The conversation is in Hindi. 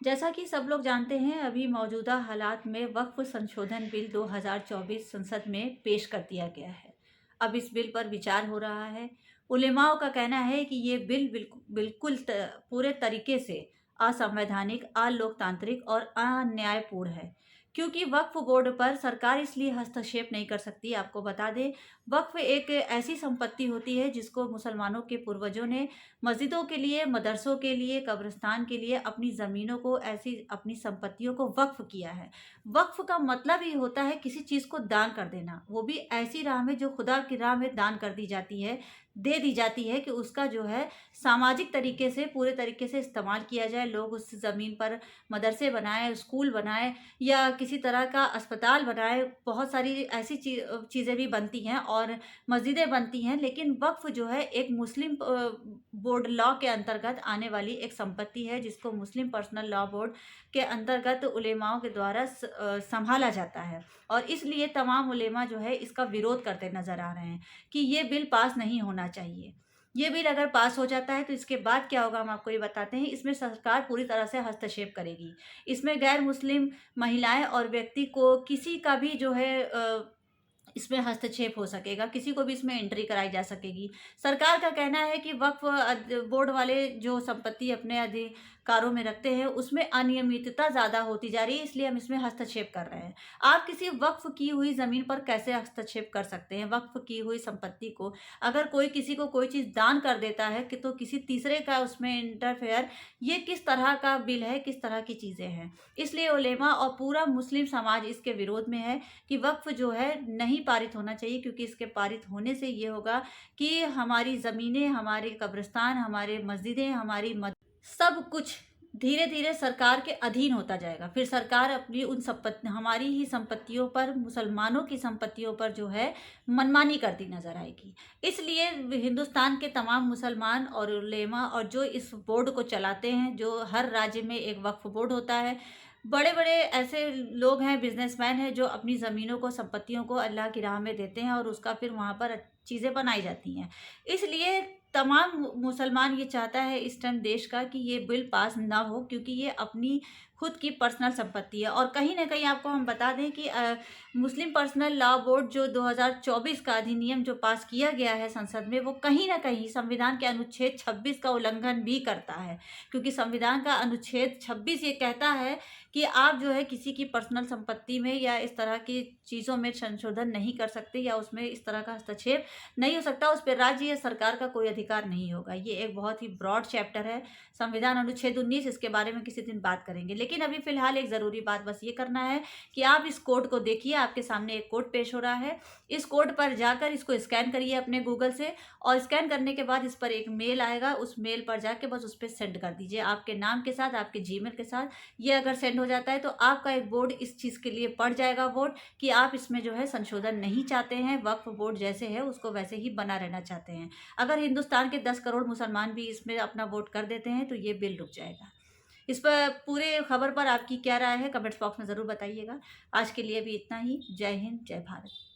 जैसा कि सब लोग जानते हैं, अभी मौजूदा हालात में वक्फ संशोधन बिल 2024 संसद में पेश कर दिया गया है। अब इस बिल पर विचार हो रहा है। उलेमाओं का कहना है कि ये बिल बिल्कुल पूरे तरीके से असंवैधानिक, अलोकतांत्रिक और अन्यायपूर्ण है, क्योंकि वक्फ बोर्ड पर सरकार इसलिए हस्तक्षेप नहीं कर सकती। आपको बता दें, वक्फ एक ऐसी संपत्ति होती है जिसको मुसलमानों के पूर्वजों ने मस्जिदों के लिए, मदरसों के लिए, कब्रिस्तान के लिए अपनी ज़मीनों को, ऐसी अपनी संपत्तियों को वक्फ किया है। वक्फ का मतलब ही होता है किसी चीज़ को दान कर देना, वो भी ऐसी राह में जो खुदा की राह में दान कर दी जाती है, दे दी जाती है कि उसका जो है सामाजिक तरीके से, पूरे तरीके से इस्तेमाल किया जाए। लोग उस ज़मीन पर मदरसे बनाएँ, स्कूल बनाएँ या किसी तरह का अस्पताल बनाएँ। बहुत सारी ऐसी चीज़ें भी बनती हैं और मस्जिदें बनती हैं, लेकिन वक्फ जो है एक मुस्लिम बोर्ड लॉ के अंतर्गत आने वाली एक संपत्ति है, जिसको मुस्लिम पर्सनल लॉ बोर्ड के अंतर्गत उलेमाओं के द्वारा संभाला जाता है। और इसलिए तमाम उलेमा जो है इसका विरोध करते नजर आ रहे हैं कि ये बिल पास नहीं होना चाहिए। ये बिल अगर पास हो जाता है तो इसके बाद क्या होगा, हम आपको ये बताते हैं। इसमें सरकार पूरी तरह से हस्तक्षेप करेगी। इसमें गैर मुस्लिम महिलाएं और व्यक्ति को किसी का भी जो है इसमें हस्तक्षेप हो सकेगा, किसी को भी इसमें एंट्री कराई जा सकेगी। सरकार का कहना है कि वक्फ बोर्ड वाले जो संपत्ति अपने अधिकारों में रखते हैं, उसमें अनियमितता ज़्यादा होती जा रही है, इसलिए हम इसमें हस्तक्षेप कर रहे हैं। आप किसी वक्फ की हुई ज़मीन पर कैसे हस्तक्षेप कर सकते हैं? वक्फ की हुई संपत्ति को अगर कोई किसी को कोई चीज़ दान कर देता है कि तो किसी तीसरे का उसमें इंटरफेयर, ये किस तरह का बिल है, किस तरह की चीज़ें हैं। इसलिए उलेमा और पूरा मुस्लिम समाज इसके विरोध में है कि वक्फ जो है नहीं पारित होना चाहिए, क्योंकि इसके पारित होने से ये होगा कि हमारी ज़मीनें, हमारे कब्रिस्तान, हमारे मस्जिदें, हमारी मद सब कुछ धीरे-धीरे सरकार के अधीन होता जाएगा। फिर सरकार अपनी उन हमारी ही संपत्तियों पर, मुसलमानों की संपत्तियों पर जो है मनमानी करती नज़र आएगी। इसलिए हिंदुस्तान के तमाम मुसलमान और उलेमा और जो इस बोर्ड को चलाते हैं, जो हर राज्य में एक वक्फ बोर्ड होता है, बड़े-बड़े ऐसे लोग हैं, बिज़नेसमैन हैं, जो अपनी ज़मीनों को, संपत्तियों को अल्लाह की राह में देते हैं और उसका फिर वहाँ पर चीज़ें बनाई जाती हैं। इसलिए तमाम मुसलमान ये चाहता है इस टाइम देश का कि ये बिल पास ना हो, क्योंकि ये अपनी खुद की पर्सनल संपत्ति है। और कहीं न कहीं आपको हम बता दें कि मुस्लिम पर्सनल लॉ बोर्ड जो 2024 का अधिनियम जो पास किया गया है संसद में, वो कहीं न कहीं संविधान के अनुच्छेद 26 का उल्लंघन भी करता है। क्योंकि संविधान का अनुच्छेद 26 ये कहता है कि आप जो है किसी की पर्सनल संपत्ति में या इस तरह की चीज़ों में संशोधन नहीं कर सकते, या उसमें इस तरह का हस्तक्षेप नहीं हो सकता। उस पे राज्य या सरकार का कोई अधिकार नहीं होगा। ये एक बहुत ही ब्रॉड चैप्टर है, संविधान अनुच्छेद 19। इसके बारे में किसी दिन बात करेंगे, लेकिन अभी फ़िलहाल एक ज़रूरी बात बस ये करना है कि आप इस कोड को देखिए। आपके सामने एक कोड पेश हो रहा है। इस कोड पर जाकर इसको स्कैन करिए अपने गूगल से, और स्कैन करने के बाद इस पर एक मेल आएगा। उस मेल पर जाके बस उस पे सेंड कर दीजिए, आपके नाम के साथ, आपके जीमेल के साथ। ये अगर सेंड हो जाता है तो आपका एक बोर्ड इस चीज़ के लिए पड़ जाएगा वोट कि आप इसमें जो है संशोधन नहीं चाहते हैं, वक्फ बोर्ड जैसे है उसको वैसे ही बना रहना चाहते हैं। अगर हिंदुस्तान के 10 करोड़ मुसलमान भी इसमें अपना वोट कर देते हैं तो ये बिल रुक जाएगा। इस पर पूरे खबर पर आपकी क्या राय है, कमेंट्स बॉक्स में ज़रूर बताइएगा। आज के लिए भी इतना ही। जय हिंद, जय भारत।